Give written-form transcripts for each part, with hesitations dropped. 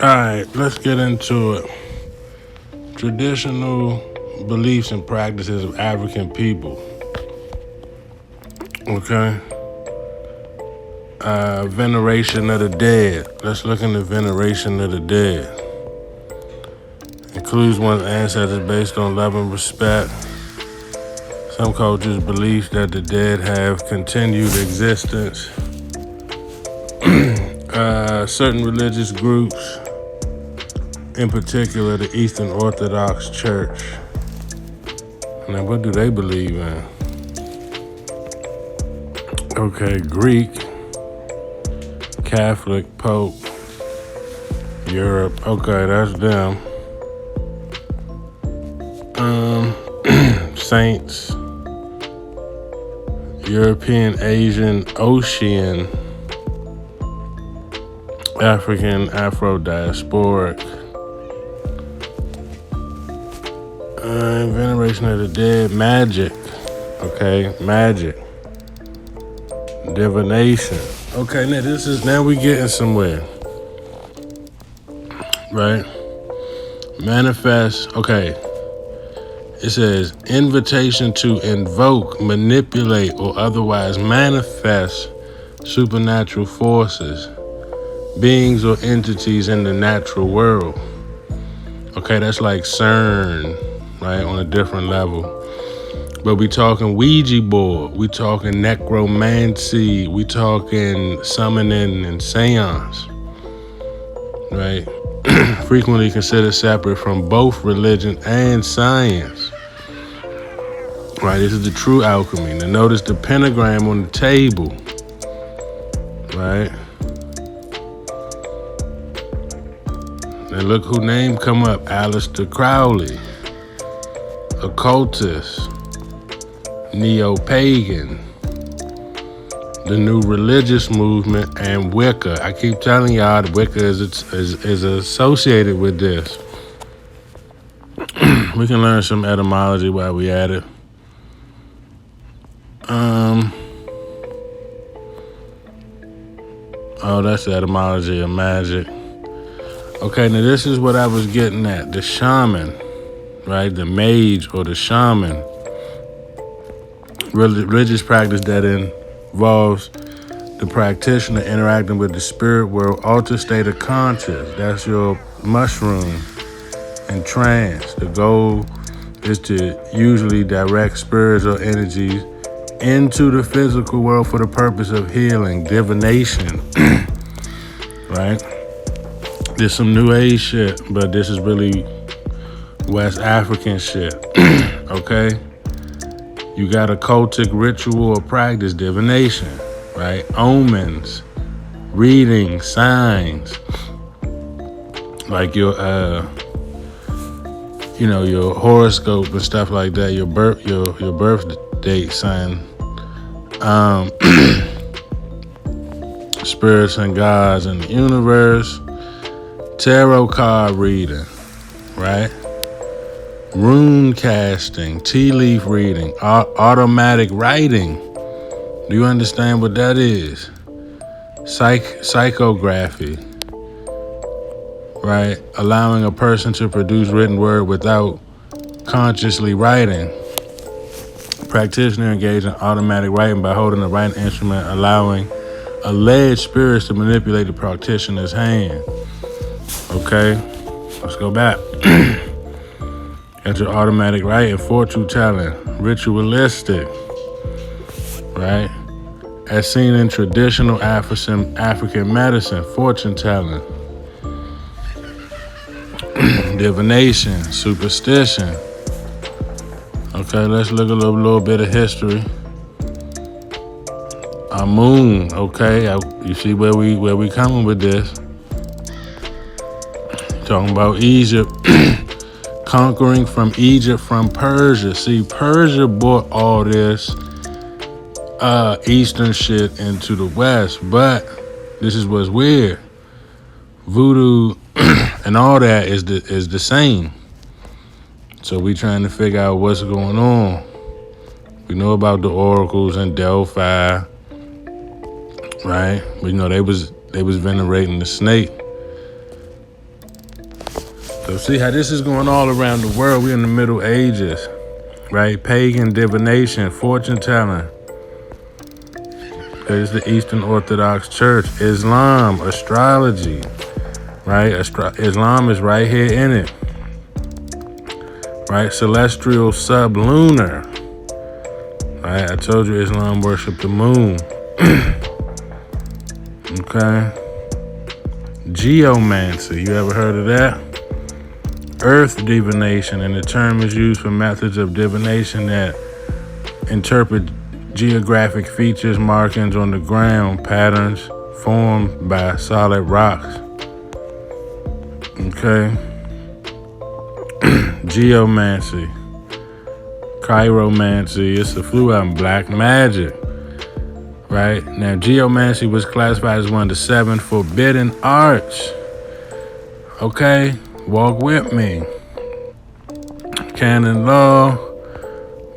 Alright, let's get into it. Traditional beliefs and practices of African people. Okay? Veneration of the dead. Let's look into veneration of the dead. Includes one's ancestors based on love and respect. Some cultures believe that the dead have continued existence. Certain religious groups, in particular the Eastern Orthodox Church. Now, what do they believe in? Okay, Greek, Catholic, Pope, Europe. Okay, that's them. Saints, European, Asian, Ocean, African, Afro-diasporic. Veneration of the dead, magic. Okay, magic. Divination. Okay, now we getting somewhere. Right? Manifest. Okay. It says invitation to invoke, manipulate, or otherwise manifest supernatural forces, beings or entities in the natural world. Okay, that's like CERN, right, on a different level. But we talking Ouija board, we talking necromancy, we talking summoning and seance, right? Frequently considered separate from both religion and science. Right, this is the true alchemy. Now notice the pentagram on the table, right? And look who name come up, Aleister Crowley, occultist, neo-pagan, the new religious movement, and Wicca. I keep telling y'all that Wicca is associated with this. We can learn some etymology while we at it. Oh, that's the etymology of magic. Okay, now this is what I was getting at. The shaman, right? The mage or the shaman. Religious practice that involves the practitioner interacting with the spirit world, altered state of conscious. That's your mushroom and trance. The goal is to usually direct spirits or energies into the physical world for the purpose of healing, divination, right? There's some New Age shit, but this is really West African shit, okay? You got a cultic ritual or practice, divination, right? Omens, reading, signs, like your horoscope and stuff like that, your birth date sign, spirits and gods in the universe, tarot card reading, right? Rune casting, tea leaf reading, automatic writing. Do you understand what that is? Psychography, right? Allowing a person to produce written word without consciously writing. Practitioner engaged in automatic writing by holding the writing instrument, allowing alleged spirits to manipulate the practitioner's hand. Okay, let's go back. Got your automatic writing, fortune telling, ritualistic, right? As seen in traditional African medicine, fortune telling, divination, superstition. Okay, let's look a little bit of history. Our moon, okay, you see where we coming with this. Talking about Egypt, conquering from Egypt from Persia. See, Persia brought all this Eastern shit into the West, but this is what's weird. Voodoo and all that is the same. So we trying to figure out what's going on. We know about the oracles in Delphi, right? We know they was venerating the snake. So see how this is going all around the world. We're in the Middle Ages, right? Pagan divination, fortune telling. There's the Eastern Orthodox Church. Islam, astrology, right? Islam is right here in it, right? Celestial sublunar, right? I told you Islam worship the moon. Okay. Geomancy, you ever heard of that? Earth divination, and the term is used for methods of divination that interpret geographic features, markings on the ground, patterns formed by solid rocks. Okay. Geomancy, chiromancy, it's the flu album, black magic. Right? Now, geomancy was classified as one of the 7 forbidden arts. Okay? Walk with me. Canon law.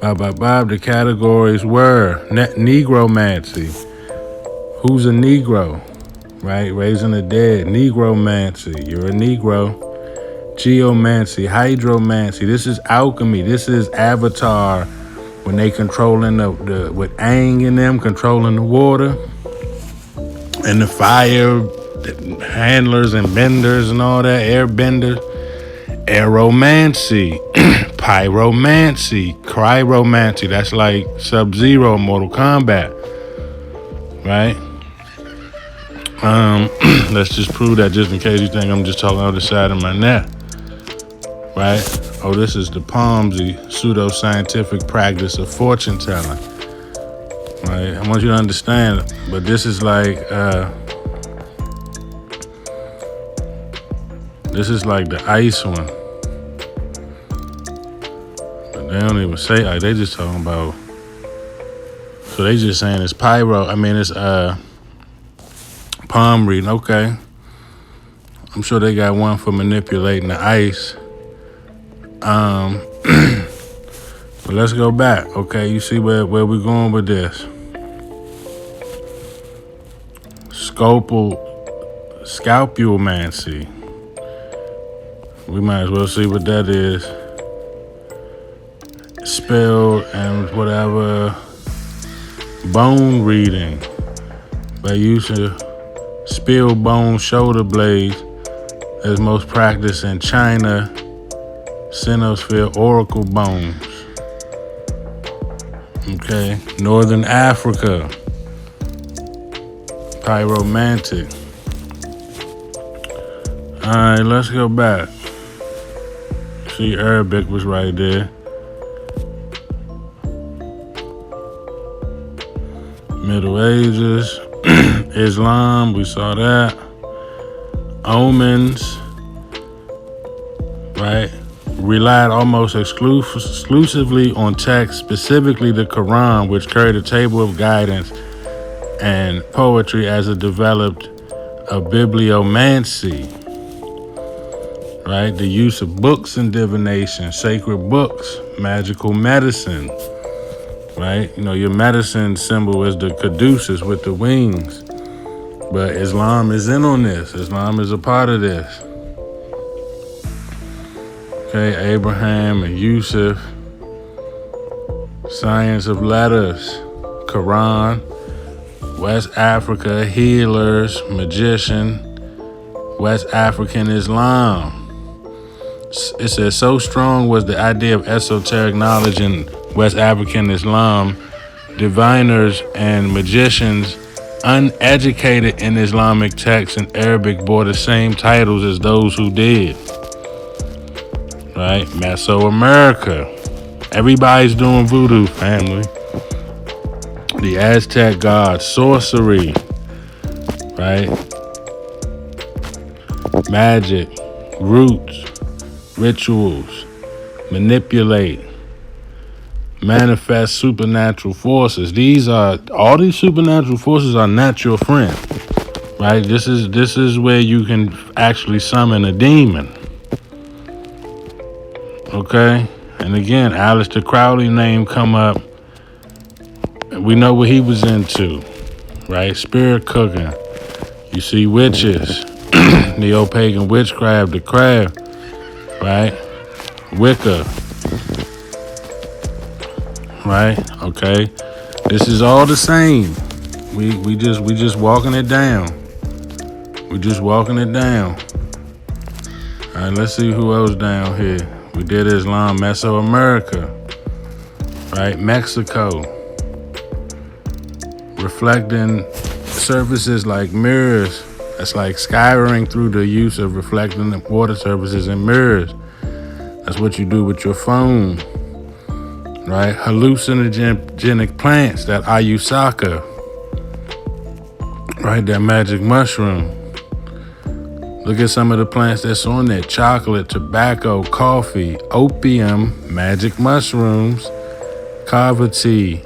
The categories were negromancy. Who's a Negro? Right? Raising the dead. Negromancy. You're a Negro. Geomancy. Hydromancy. This is alchemy. This is Avatar. When they controlling with Aang in them, controlling the water and the fire, the handlers and benders and all that, air benders. Aeromancy, pyromancy, cryomancy. That's like Sub-Zero in Mortal Kombat, right? Let's just prove that just in case you think I'm just talking out the side of my neck, right? Oh, this is the Palmsy, pseudo-scientific practice of fortune telling. Right? I want you to understand, but this is like the ice one. But they don't even say like they just talking about. So they just saying it's pyro. I mean it's palm reading. Okay, I'm sure they got one for manipulating the ice. But let's go back. Okay, you see where we're going with this. Scalpulomancy. We might as well see what that is. Spell and whatever. Bone reading. By use of spill bone shoulder blades as most practiced in China. Cynosphere oracle bones. Okay, Northern Africa. Pyromantic. All right, let's go back. See, Arabic was right there. Middle Ages. Islam, we saw that. Omens. Right? Relied almost exclusively on text, specifically the Quran, which carried a table of guidance and poetry as it developed a bibliomancy, right? The use of books in divination, sacred books, magical medicine, right? You know, your medicine symbol is the caduceus with the wings, but Islam is in on this. Islam is a part of this. Okay, Abraham and Yusuf, science of letters, Quran, West Africa, healers, magician, West African Islam. It says, so strong was the idea of esoteric knowledge in West African Islam, diviners and magicians uneducated in Islamic texts and Arabic bore the same titles as those who did. Right? Mesoamerica. Everybody's doing voodoo, family. The Aztec gods, sorcery. Right? Magic, roots, rituals, manipulate, manifest supernatural forces. All these supernatural forces are not your friend. Right? This is where you can actually summon a demon. Okay, and again, Aleister Crowley name come up. We know what he was into, right? Spirit cooking. You see witches, neo-pagan witchcraft, the craft. right? Wicca, right? Okay, this is all the same. We just walking it down. We just walking it down. All right, let's see who else down here. We did Islam, Mesoamerica, right? Mexico, reflecting surfaces like mirrors. That's like scouring through the use of reflecting water surfaces and mirrors. That's what you do with your phone, right? Hallucinogenic plants, that ayusaka, right? That magic mushroom. Look at some of the plants that's on there: chocolate, tobacco, coffee, opium, magic mushrooms, kava tea,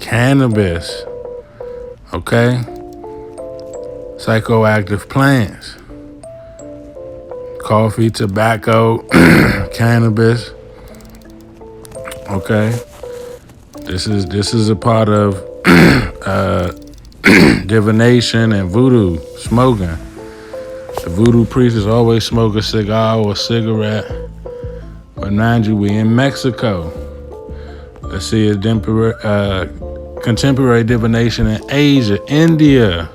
cannabis, okay? Psychoactive plants: coffee, tobacco, cannabis, okay? This is a part of divination and voodoo, smoking. The voodoo priest always smoke a cigar or a cigarette. But mind you, we in Mexico. Let's see a contemporary divination in Asia, India.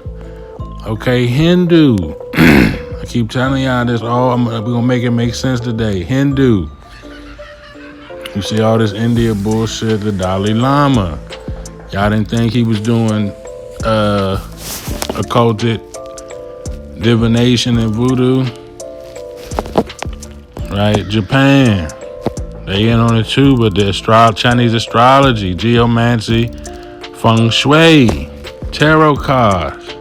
Okay, Hindu. I keep telling y'all this all. We're gonna make it make sense today. Hindu. You see all this India bullshit. The Dalai Lama. Y'all didn't think he was doing occulted divination and voodoo, right? Japan, they in on it too, but the Chinese astrology, geomancy, feng shui, tarot cards,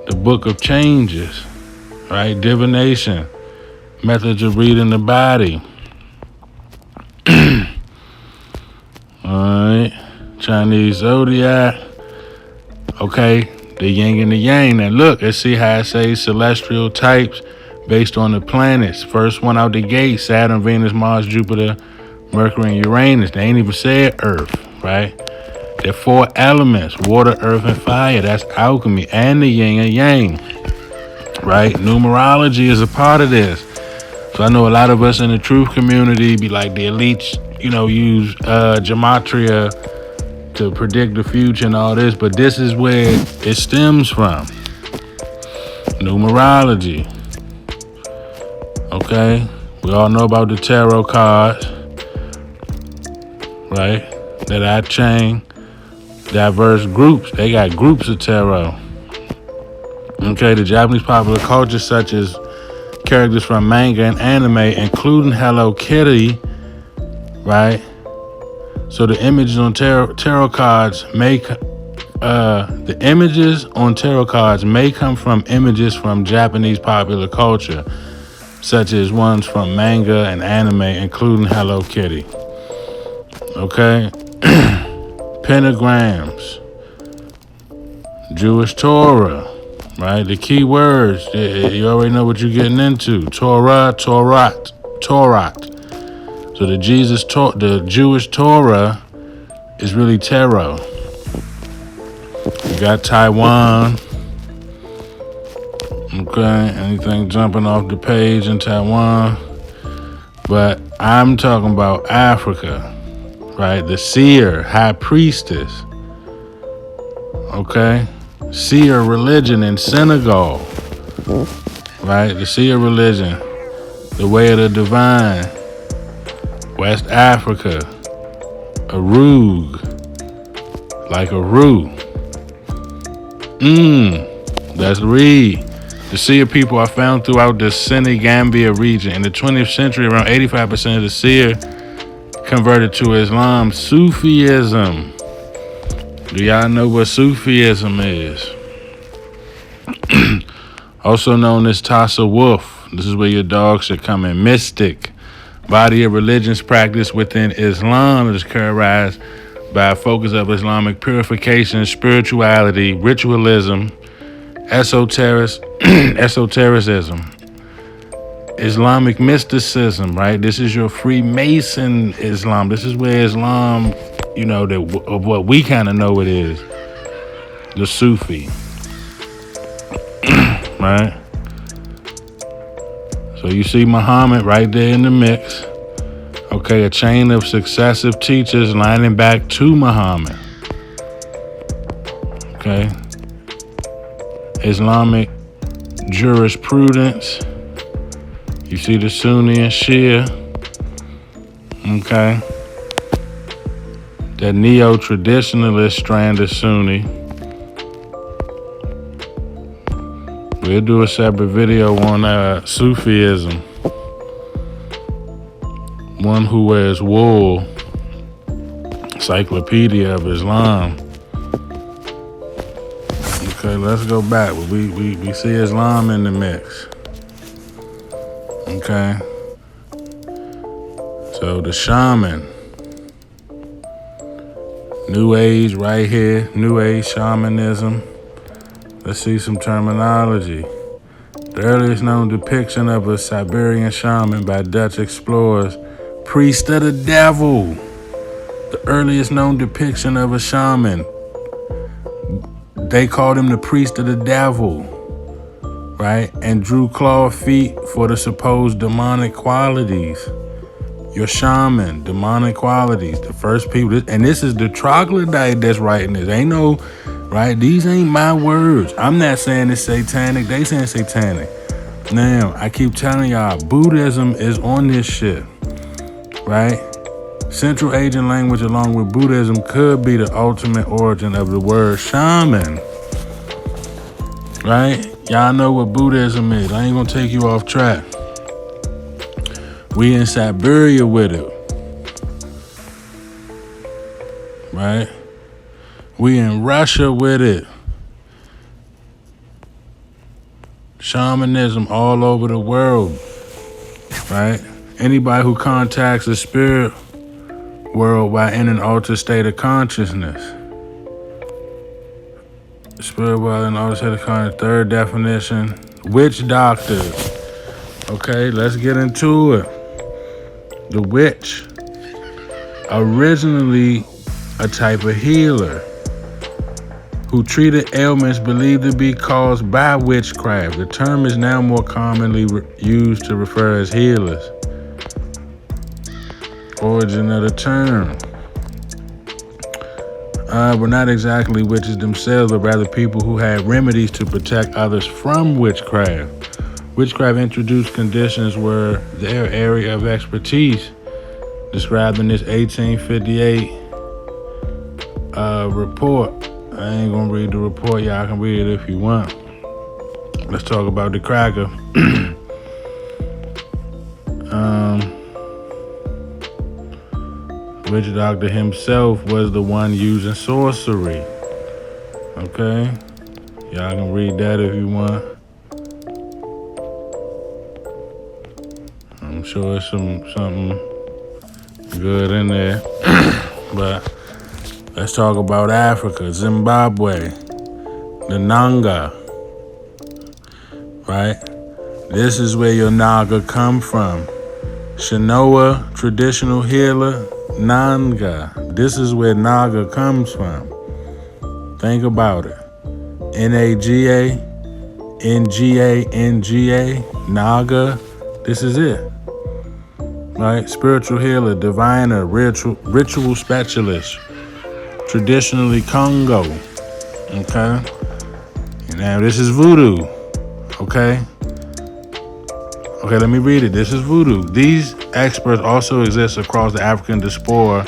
the book of changes, right? Divination, methods of reading the body. All right, Chinese zodiac, okay? The yin and the yang. Now look, let's see how it says celestial types based on the planets. First one out the gate: Saturn, Venus, Mars, Jupiter, Mercury, and Uranus. They ain't even said Earth, right? They're 4 elements: water, earth, and fire. That's alchemy and the yin and yang, right? Numerology is a part of this. So I know a lot of us in the truth community be like the elites, use gematria to predict the future and all this, but this is where it stems from. Numerology. Okay? We all know about the tarot cards, right? That I chain. Diverse groups. They got groups of tarot. Okay, the Japanese popular culture, such as characters from manga and anime, including Hello Kitty, right? So the images on tarot cards may come from images from Japanese popular culture, such as ones from manga and anime, including Hello Kitty. Okay? Pentagrams, Jewish Torah, right? The key words, you already know what you're getting into. Torah, Torah. So the Jewish Torah is really tarot. You got Taiwan. Okay, anything jumping off the page in Taiwan? But I'm talking about Africa, right? The seer, high priestess. Okay? Seer religion in Senegal, right? The seer religion, the way of the divine. West Africa, Arug, like a roux. That's Reed. The seer people are found throughout the Senegambia region. In the 20th century, around 85% of the seer converted to Islam. Sufism. Do y'all know what Sufism is? Also known as Tasawwuf. This is where your dog should come in. Mystic. Body of religions practiced within Islam is characterized by a focus of Islamic purification, spirituality, ritualism, esotericism, Islamic mysticism, right? This is your Freemason Islam. This is where Islam, of what we kind of know it is, the Sufi, right? So So you see Muhammad right there in the mix. Okay, a chain of successive teachers lining back to Muhammad. Okay. Islamic jurisprudence. You see the Sunni and Shia. Okay. That neo-traditionalist strand is Sunni. We'll do a separate video on Sufism. One who wears wool. Encyclopedia of Islam. Okay, let's go back. We see Islam in the mix. Okay. So the shaman. New Age right here. New Age shamanism. Let's see some terminology. The earliest known depiction of a Siberian shaman by Dutch explorers. Priest of the devil. The earliest known depiction of a shaman. They called him the priest of the devil, right? And drew clawed feet for the supposed demonic qualities. Your shaman, demonic qualities. The first people, and this is the troglodyte that's writing this. Ain't no, right? These ain't my words. I'm not saying it's satanic. They saying satanic. Now, I keep telling y'all, Buddhism is on this shit, right? Central Asian language along with Buddhism could be the ultimate origin of the word shaman. Right? Y'all know what Buddhism is. I ain't gonna take you off track. We in Siberia with it. Right? We in Russia with it. Shamanism all over the world. Right? Anybody who contacts the spirit world while in an altered state of consciousness. Spirit while in an altered state of consciousness. Third definition, witch doctors. Okay, let's get into it. The witch, originally a type of healer who treated ailments believed to be caused by witchcraft. The term is now more commonly used to refer as healers. Origin of the term. Were not exactly witches themselves, but rather people who had remedies to protect others from witchcraft. Witchcraft introduced conditions were their area of expertise, described in this 1858 report. I ain't gonna read the report, y'all can read it if you want. Let's talk about the cracker. Witch doctor himself was the one using sorcery. Okay? Y'all can read that if you want. I'm sure it's something good in there. But let's talk about Africa, Zimbabwe, the Nanga. Right? This is where your Naga come from. Shinoa, traditional healer, Nanga. This is where Naga comes from. Think about it. Naga, Nga, Nga, Naga. This is it. Right? Spiritual healer, diviner, ritual specialist. Traditionally Congo. Okay? And now this is Voodoo. Okay? Okay, let me read it. This is Voodoo. These experts also exist across the African diaspora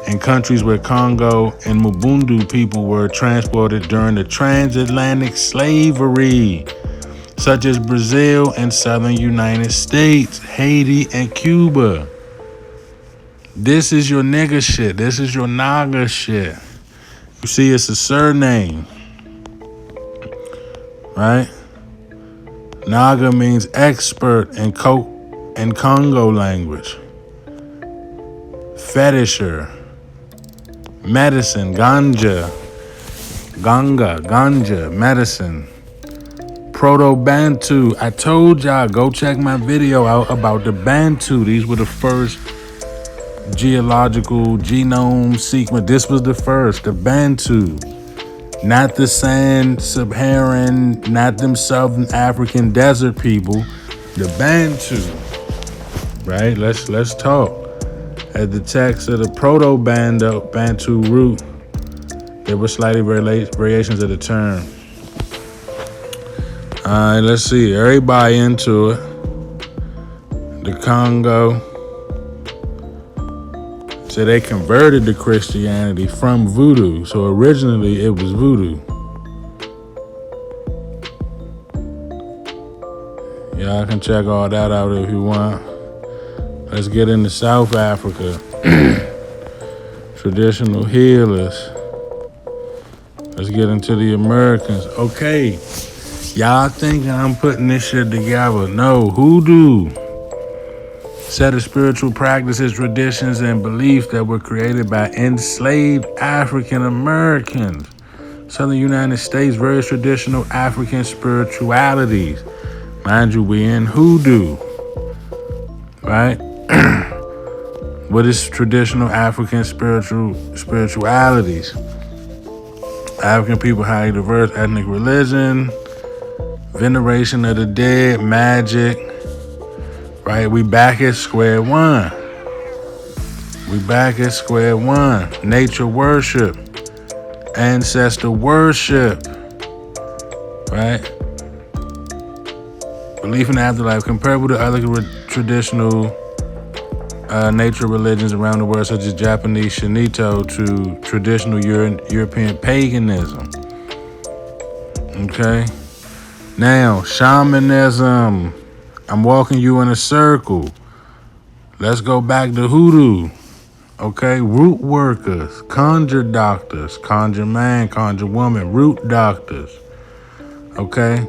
in countries where Congo and Mbundu people were transported during the transatlantic slavery, such as Brazil and southern United States, Haiti, and Cuba. This is your nigga shit. This is your Naga shit. You see, it's a surname, right? Naga means expert in Congo language. Fetisher. Medicine, ganja, medicine. Proto-Bantu. I told y'all, go check my video out about the Bantu. These were the first geological genome sequence. This was the first, the Bantu. Not the Sub-Saharan, not them Southern African desert people. The Bantu, right? Let's talk. At the text of the Proto-Bantu root, there were slightly variations of the term. All right, let's see. Everybody into it. The Congo. So they converted to Christianity from Voodoo. So originally it was Voodoo. Y'all can check all that out if you want. Let's get into South Africa. Traditional healers. Let's get into the Americans. Okay, y'all thinking I'm putting this shit together. No, Voodoo. Set of spiritual practices, traditions, and beliefs that were created by enslaved African Americans. Southern United States, various traditional African spiritualities. Mind you, we in Voodoo, right? What is traditional African spiritualities? African people, highly diverse ethnic religion, veneration of the dead, magic. Right, we back at square one. Nature worship, ancestor worship, right? Belief in the afterlife, comparable to other traditional nature religions around the world, such as Japanese Shinto, to traditional European paganism. Okay, now shamanism. I'm walking you in a circle. Let's go back to Voodoo. Okay, root workers, conjure doctors, conjure man, conjure woman, root doctors. Okay,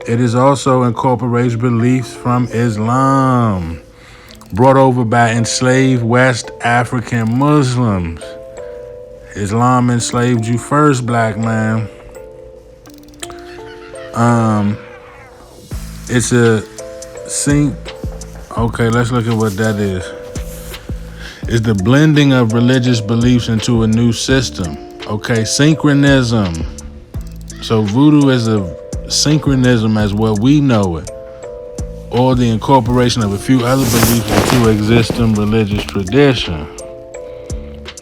it is also incorporates beliefs from Islam, brought over by enslaved West African Muslims. Islam enslaved you first, black man. It's a Okay, let's look at what that is. It's the blending of religious beliefs into a new system. Okay, synchronism. So Voodoo is a synchronism as what we know it, or the incorporation of a few other beliefs into existing religious tradition.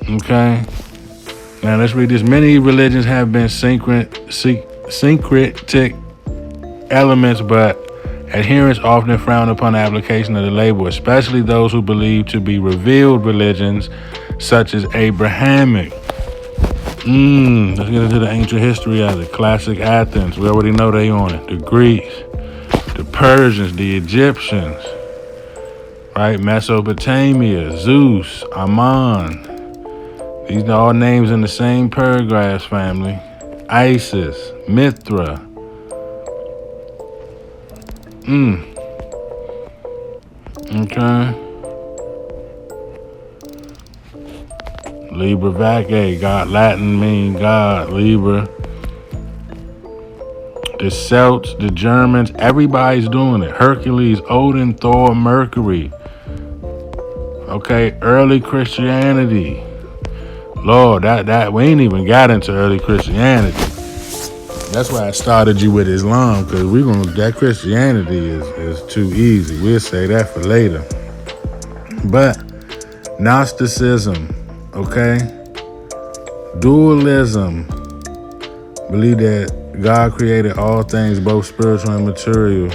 Okay, now let's read this. Many religions have been syncretic elements, but adherents often frown upon the application of the label, especially those who believe to be revealed religions, such as Abrahamic. Let's get into the ancient history of it. Classic Athens, we already know they on it. The Greeks, the Persians, the Egyptians, right? Mesopotamia, Zeus, Ammon. These are all names in the same paragraphs, family. Isis, Mithra. Okay. Libra Vacae, God, Latin mean God, Libra. The Celts, the Germans, everybody's doing it. Hercules, Odin, Thor, Mercury. Okay, early Christianity. Lord, that we ain't even got into early Christianity. That's why I started you with Islam, because that Christianity is too easy. We'll say that for later. But Gnosticism, okay? Dualism. Believe that God created all things, both spiritual and material.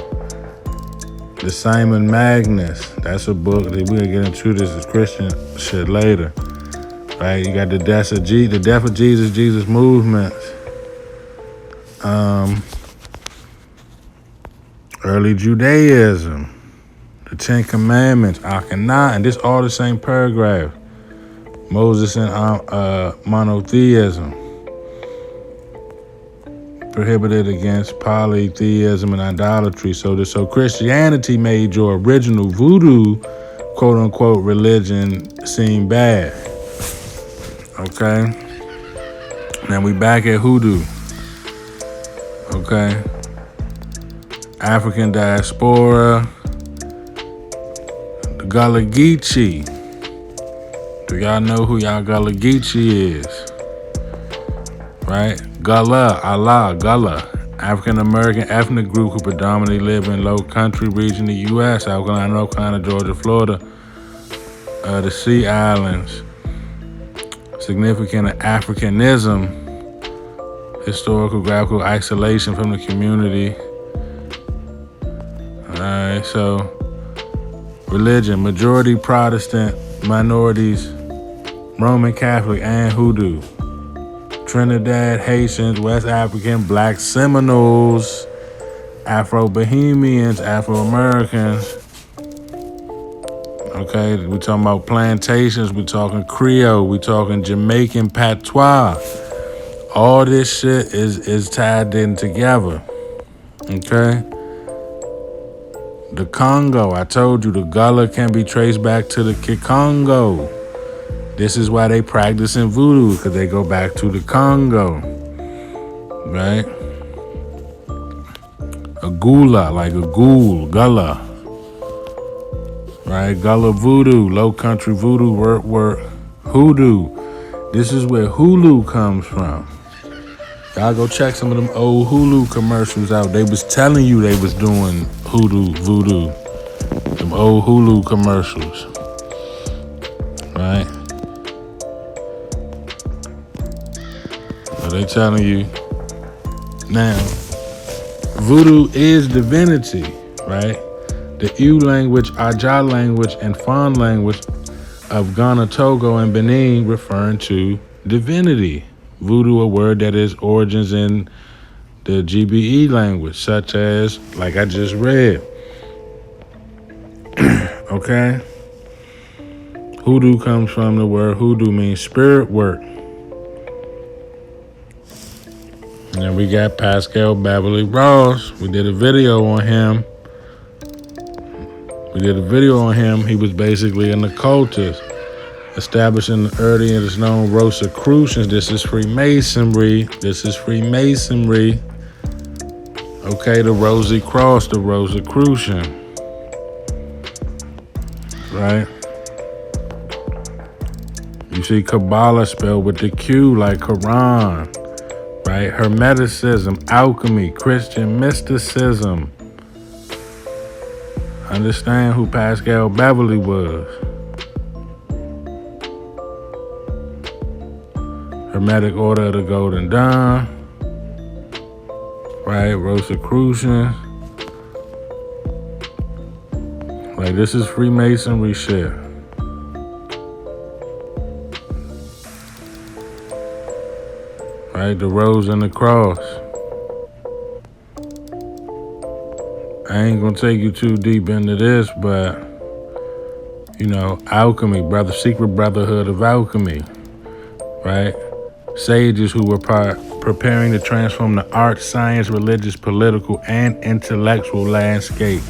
The Simon Magus, that's a book that we'll get into. This is Christian shit later. Right? You got the death of Jesus movement. Early Judaism, the Ten Commandments, Akhenaten, and this all the same paragraph. Moses and monotheism, prohibited against polytheism and idolatry. So Christianity made your original Voodoo, quote unquote, religion seem bad. Okay, now we back at Voodoo. Okay. African diaspora. The Gullah Geechee. Do y'all know who y'all Gullah Geechee is? Right? Gullah, Allah, Gullah. African American ethnic group who predominantly live in low country region of the U.S., South Carolina, North Carolina, Georgia, Florida, the Sea Islands. Significant Africanism, historical, graphical isolation from the community. Alright, so religion, majority Protestant, minorities, Roman Catholic, and Voodoo. Trinidad, Haitians, West African, Black Seminoles, Afro-Bohemians, Afro-Americans. Okay, we're talking about plantations, we're talking Creole, we're talking Jamaican patois. All this shit is tied in together. Okay? The Congo, I told you the Gullah can be traced back to the Kikongo. This is why they practice in voodoo, because they go back to the Congo. Right? A gula, like a ghoul, Gullah. Right? Gullah voodoo, low country voodoo, work, hoodoo. This is where Hulu comes from. Y'all go check some of them old Hulu commercials out. They was telling you they was doing hoodoo, voodoo. Them old Hulu commercials. Right? So they telling you. Now, voodoo is divinity, right? The Ewe language, Aja language, and Fon language of Ghana, Togo, and Benin referring to divinity. Voodoo, a word that is origins in the GBE language, such as, like I just read. Okay? Hoodoo comes from the word hoodoo, means spirit work. And then we got Pascal Beverly Ross. We did a video on him. He was basically an occultist, establishing the earliest known Rosicrucians. This is Freemasonry. Okay, the Rosy Cross, the Rosicrucian. Right? You see Kabbalah spelled with the Q, like Quran. Right? Hermeticism, alchemy, Christian mysticism. Understand who Pascal Beverly was. Hermetic Order of the Golden Dawn. Right? Rosicrucian. Like, this is Freemasonry shit. Right? The rose and the cross. I ain't gonna take you too deep into this, but, you know, alchemy, secret brotherhood of alchemy, right? Sages who were preparing to transform the art, science, religious, political, and intellectual landscape.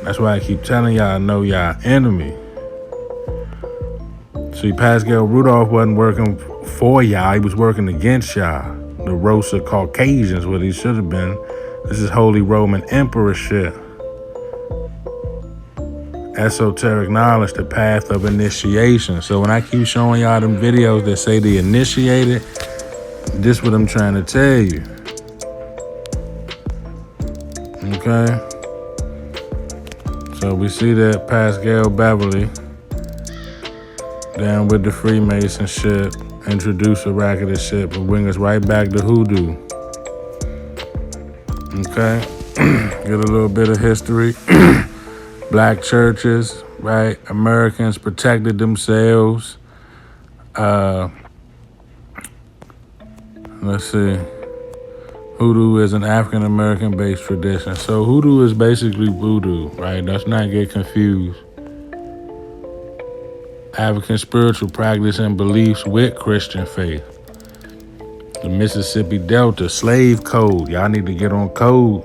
That's why I keep telling y'all, know y'all enemy. See, Pascal Rudolph wasn't working for y'all, he was working against y'all. The Rosa Caucasians, what he should have been. This is Holy Roman Emperor shit. Esoteric knowledge, the path of initiation. So when I keep showing y'all them videos that say the initiated, this what I'm trying to tell you. Okay? So we see that Pascal Beverly, down with the Freemason shit, introduce a racket of shit, but bring us right back to hoodoo. Okay? Get a little bit of history. Black churches, right? Americans protected themselves. Let's see. Hoodoo is an African American based tradition. So hoodoo is basically voodoo, right? Let's not get confused. African spiritual practice and beliefs with Christian faith. The Mississippi Delta, slave code. Y'all need to get on code.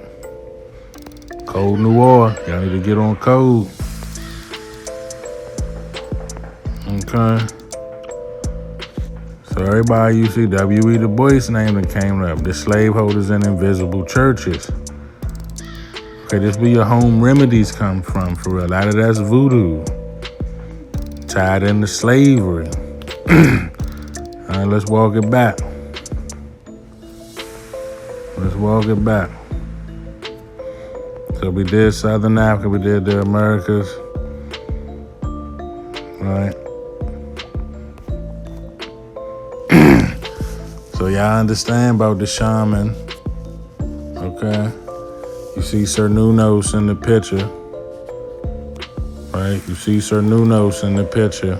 Code Noir. Y'all need to get on code. Okay. So everybody you see W.E. Du Bois name that came up. The slaveholders and invisible churches. Okay, this where your home remedies come from, for real. A lot of that's voodoo. Tied into slavery. All right, let's walk it back. walk it back. So we did Southern Africa, we did the Americas, right? So y'all understand about the shaman, okay? You see Sir Nunos in the picture, right? You see Sir Nunos in the picture.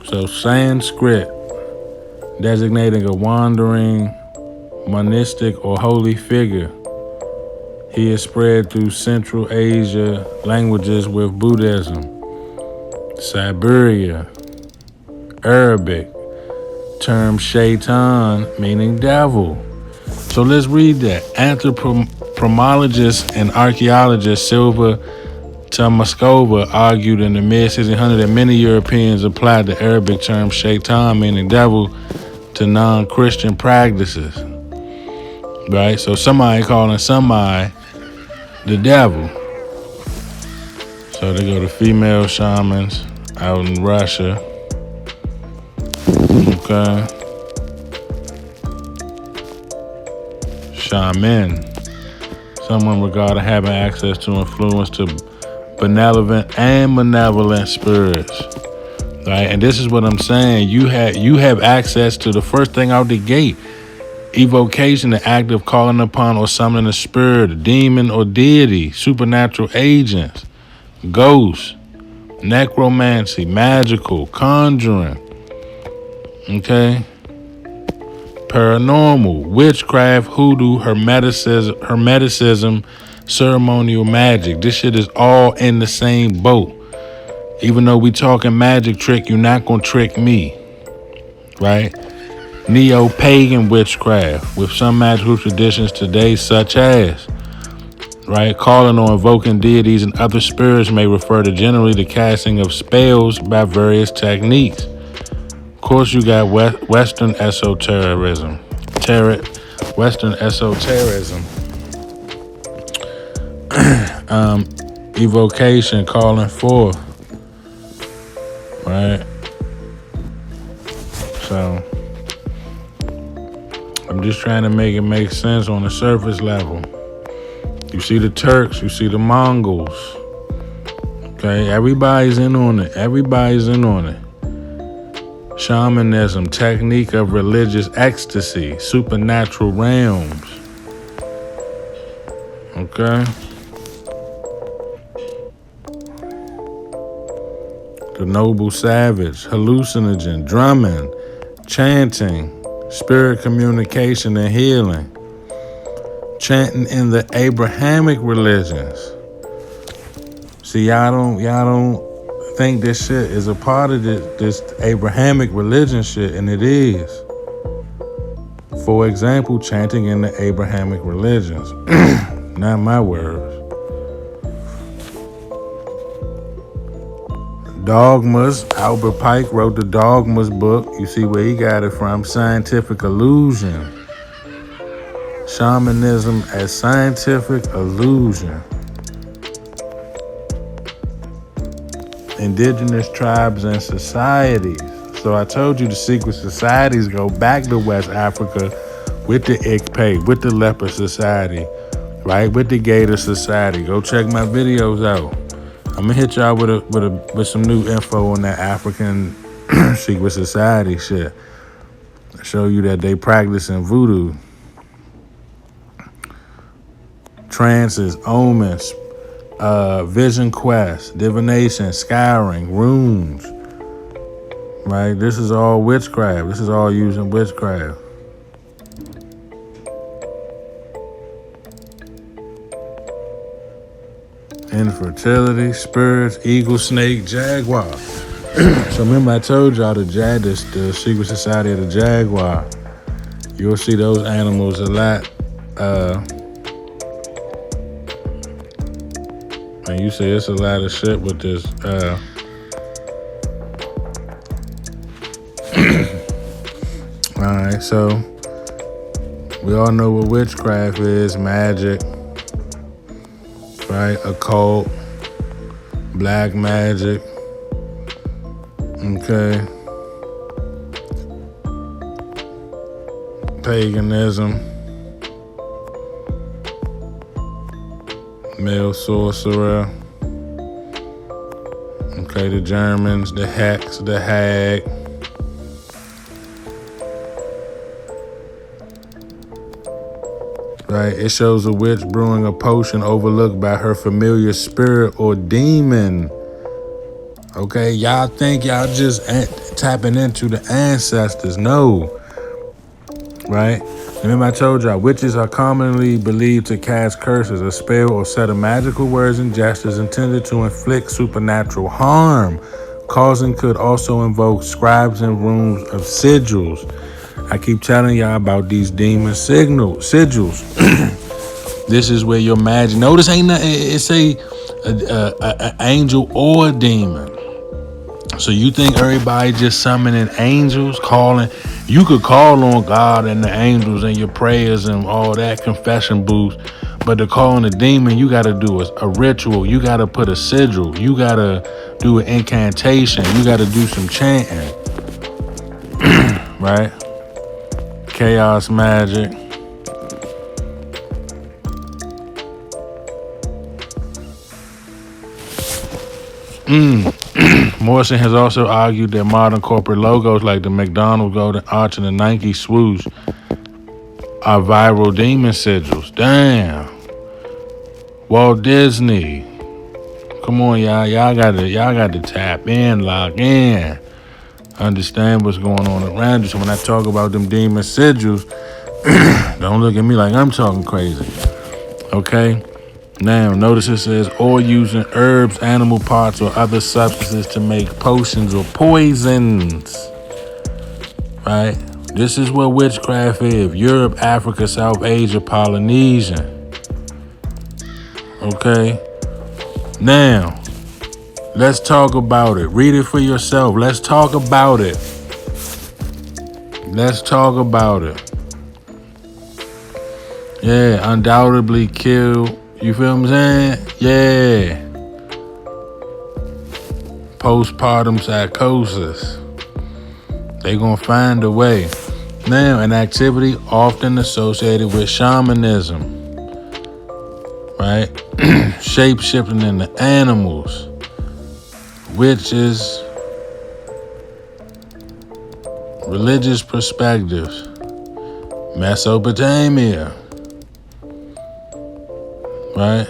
So Sanskrit, designating a wandering, monistic, or holy figure. He is spread through Central Asia languages with Buddhism, Siberia, Arabic, term shaitan, meaning devil. So let's read that. Anthropologist and archaeologist Silva Tomaskova argued in the mid-1600s that many Europeans applied the Arabic term shaitan, meaning devil, to non-Christian practices. Right? So somebody calling somebody the devil. So they go to female shamans out in Russia. Okay. Shaman. Someone regarded having access to influence to benevolent and malevolent spirits. Right? And this is what I'm saying. You have access to the first thing out the gate. Evocation, the act of calling upon or summoning a spirit, a demon or deity, supernatural agents, ghosts, necromancy, magical, conjuring. Okay? Paranormal, witchcraft, hoodoo, hermeticism, ceremonial magic. This shit is all in the same boat. Even though we talking magic trick, you're not gonna trick me. Right? Neo-pagan witchcraft with some magical traditions today, such as, right, calling or invoking deities and other spirits may refer to generally the casting of spells by various techniques. Of course, you got Western esotericism. Evocation, calling forth. Right? So, I'm just trying to make it make sense on the surface level. You see the Turks, you see the Mongols. Okay, everybody's in on it. Shamanism, technique of religious ecstasy, supernatural realms. Okay? The noble savage, hallucinogen, drumming, chanting, spirit communication and healing. Chanting in the Abrahamic religions. See, y'all don't think this shit is a part of this Abrahamic religion shit, and it is. For example, chanting in the Abrahamic religions. Not my words. Dogmas. Albert Pike wrote the Dogmas book. You see where he got it from. Scientific illusion. Shamanism as scientific illusion. Indigenous tribes and societies. So I told you the secret societies go back to West Africa with the Ikpe, with the Leper Society, right? With the Gator Society. Go check my videos out. I'm gonna hit y'all with some new info on that African secret society shit. Show you that they practicing voodoo. Trances, omens, vision quest, divination, scouring, runes. Right? This is all witchcraft. This is all using witchcraft. Infertility, spirits, eagle, snake, jaguar. So remember I told y'all the secret society of the jaguar. You'll see those animals a lot. And you see it's a lot of shit with this. Alright, so we all know what witchcraft is, magic, right? Occult, black magic, okay? paganism, male sorcerer. Okay, the Germans, the Hex, the Hag. Right, it shows a witch brewing a potion overlooked by her familiar spirit or demon. Okay, y'all think y'all just tapping into the ancestors. No. Right? Remember I told y'all, witches are commonly believed to cast curses, a spell, or set of magical words and gestures intended to inflict supernatural harm. Causing could also invoke scribes in rooms of sigils. I keep telling y'all about these demon sigils. This is where your magic. Notice ain't nothing. It's a angel or a demon. So you think everybody just summoning angels, calling? You could call on God and the angels and your prayers and all that confession booths, but to call on a demon, you got to do a ritual. You got to put a sigil. You got to do an incantation. You got to do some chanting, right? Chaos magic. Morrison has also argued that modern corporate logos like the McDonald's Golden Arch and the Nike swoosh are viral demon sigils. Damn. Walt Disney. Come on, y'all. Y'all got to tap in, lock in. Understand what's going on around you. So when I talk about them demon sigils, don't look at me like I'm talking crazy. Okay? Now, notice it says, or using herbs, animal parts, or other substances to make potions or poisons. Right? This is what witchcraft is. Europe, Africa, South Asia, Polynesian. Okay? Now, let's talk about it. Read it for yourself. Let's talk about it. Let's talk about it. Yeah, undoubtedly kill. You feel what I'm saying? Yeah. Postpartum psychosis. They gonna find a way. Now, an activity often associated with shamanism. Right? Shape-shifting into animals. Witches. Religious perspectives. Mesopotamia. Right?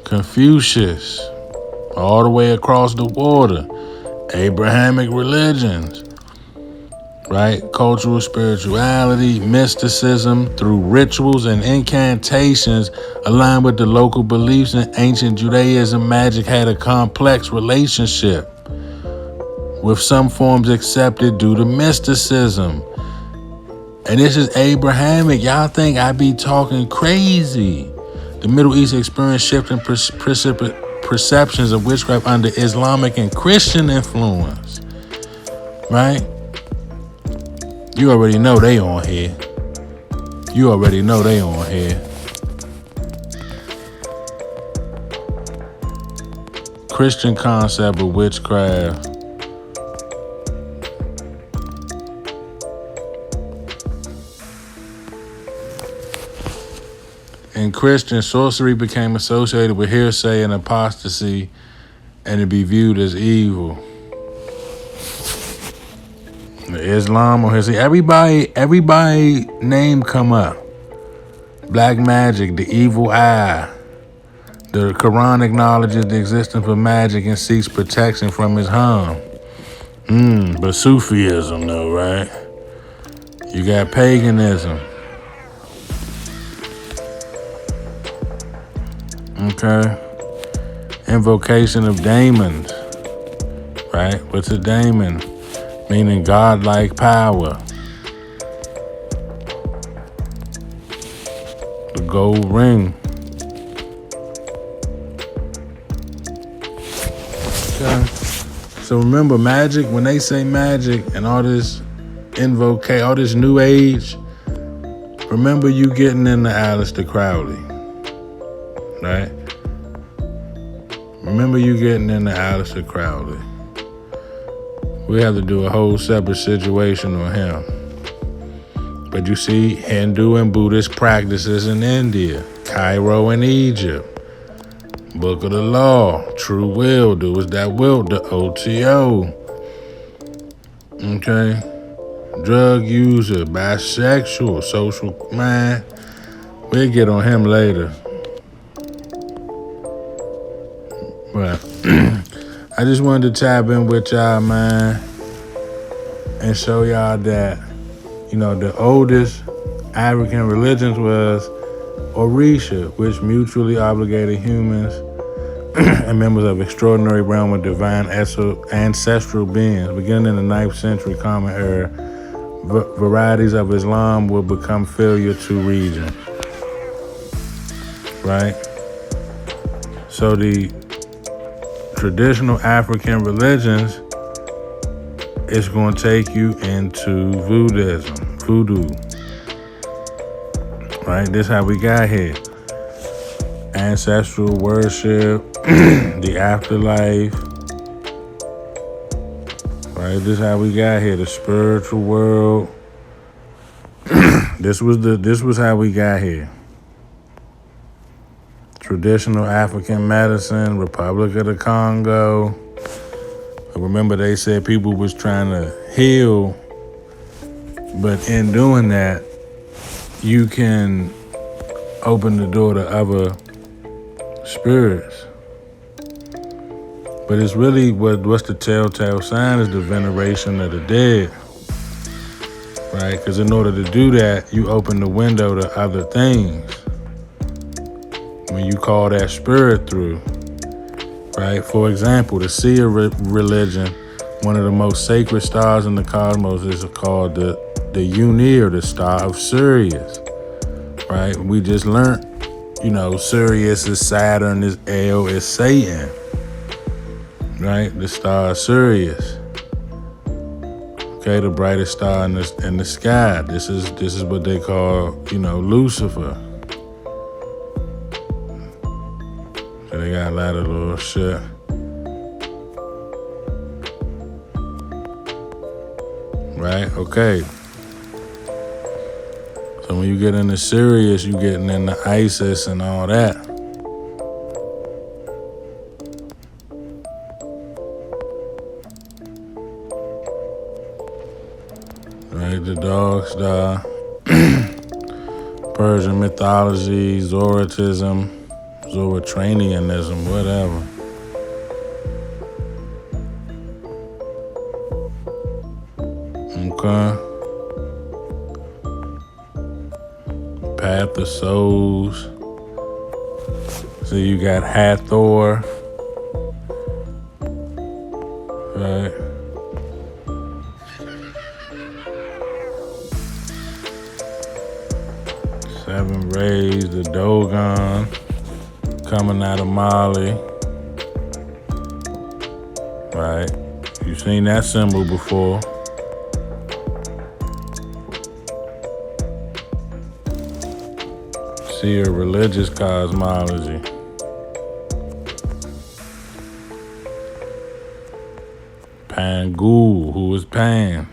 Confucius, all the way across the water. Abrahamic religions, right? Cultural spirituality, mysticism through rituals and incantations aligned with the local beliefs in ancient Judaism. Magic had a complex relationship with some forms accepted due to mysticism. And this is Abrahamic. Y'all think I be talking crazy. The Middle East experienced shifting perceptions of witchcraft under Islamic and Christian influence. Right? You already know they on here. You already know they on here. Christian concept of witchcraft. In Christian, sorcery became associated with heresy and apostasy, and to be viewed as evil. Islam or heresy, everybody name come up. Black magic, the evil eye. The Quran acknowledges the existence of magic and seeks protection from its harm. But Sufism though, right? You got paganism. Okay. Invocation of demons. Right? What's a demon? Meaning godlike power. The gold ring. Okay. So remember, magic, when they say magic and all this all this new age, remember you getting into Aleister Crowley. Right? Remember you getting into Aleister Crowley. We have to do a whole separate situation on him. But you see Hindu and Buddhist practices in India, Cairo and Egypt, Book of the Law, True Will, Do As That Will, the OTO. Okay? Drug user, bisexual, social man. We'll get on him later. But I just wanted to tap in with y'all, man, and show y'all that, the oldest African religions was Orisha, which mutually obligated humans and members of extraordinary realm of divine ancestral beings. Beginning in the 9th century Common Era, varieties of Islam will become failure to region. Right? So the traditional African religions is going to take you into voodoo. Right? This is how we got here. Ancestral worship, the afterlife. Right? This is how we got here. The spiritual world. This was how we got here. Traditional African medicine, Republic of the Congo. Remember they said people was trying to heal, but in doing that, you can open the door to other spirits. But it's really what's the telltale sign is the veneration of the dead, right? Because in order to do that, you open the window to other things. When you call that spirit through, right? For example, the Seer religion, one of the most sacred stars in the cosmos is called the Unir, the star of Sirius, right? We just learned, Sirius is Saturn, is El, is Satan, right? The star of Sirius. Okay, the brightest star in the sky. This is what they call, Lucifer. So they got a lot of little shit. Right? Okay. So when you get into Sirius, you getting into Isis and all that. Right? The dog star. Persian mythology, Zoroastrianism, whatever. Okay. Path of Souls. So you got Hathor. Right. Seven Rays, the Dogon. Coming out of Mali. Right. You've seen that symbol before. See a religious cosmology. Pangul, who is Pan?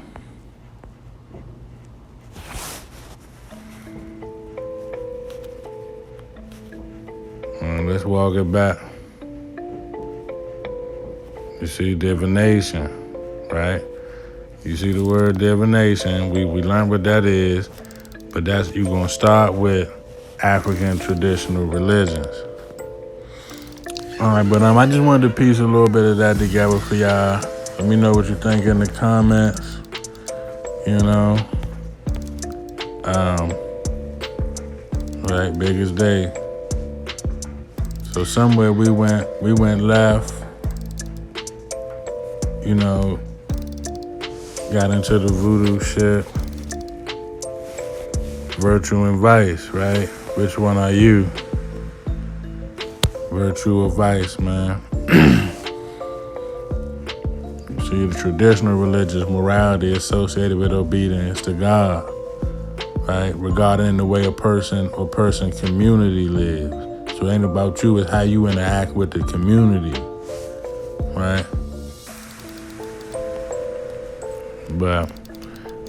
Let's walk it back. You see divination, right? You see the word divination. We learned what that is, but you're gonna start with African traditional religions. All right, but I just wanted to piece a little bit of that together for y'all. Let me know what you think in the comments. Right, biggest day. So somewhere we went left, got into the voodoo shit. Virtue and vice, right? Which one are you? Virtue or vice, man? See, the traditional religious morality associated with obedience to God, right? Regarding the way a person or person community lives. So it ain't about you, it's how you interact with the community, right? But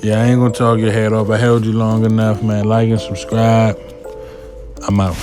yeah, I ain't gonna talk your head off. I held you long enough, man. Like and subscribe. I'm out.